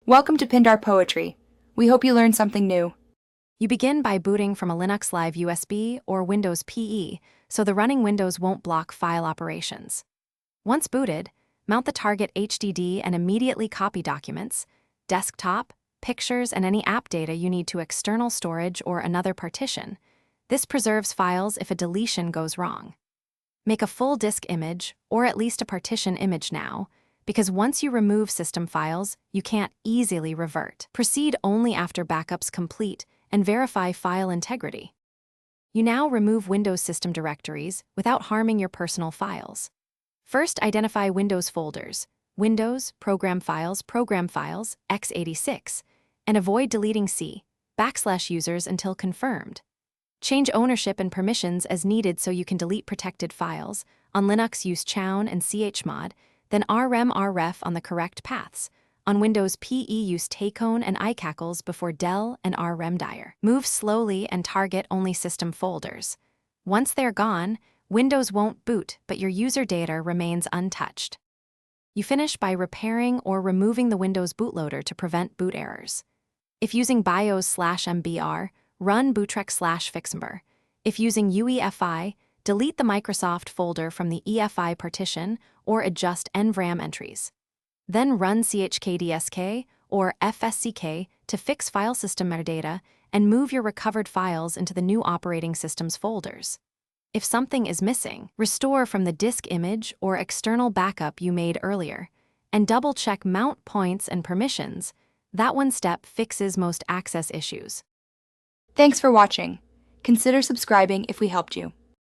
Welcome to Pindar Poetry. We hope you learned something new. You begin by booting from a Linux Live USB or Windows PE, so the running Windows won't block file operations. Once booted, mount the target HDD and immediately copy documents, desktop, pictures, and any app data you need to external storage or another partition. This preserves files if a deletion goes wrong. Make a full disk image, or at least a partition image now, because once you remove system files, you can't easily revert. Proceed only after backups complete and verify file integrity. You now remove Windows system directories without harming your personal files. First, identify Windows folders, Windows, Program Files, x86, and avoid deleting C/users until confirmed. Change ownership and permissions as needed so you can delete protected files. On Linux, use chown and chmod, then rem/ref on the correct paths. On Windows PE, use tcon and icackles before del and rmdir. Move slowly and target only system folders. Once they're gone, Windows won't boot, but your user data remains untouched. You finish by repairing or removing the Windows bootloader to prevent boot errors. If using BIOS/MBR, run bootrec/fixmber. If using UEFI, delete the Microsoft folder from the EFI partition or adjust NVRAM entries. Then run chkdsk or fsck to fix file system metadata and move your recovered files into the new operating system's folders. If something is missing, restore from the disk image or external backup you made earlier, and double-check mount points and permissions. That one step fixes most access issues. Thanks for watching. Consider subscribing if we helped you.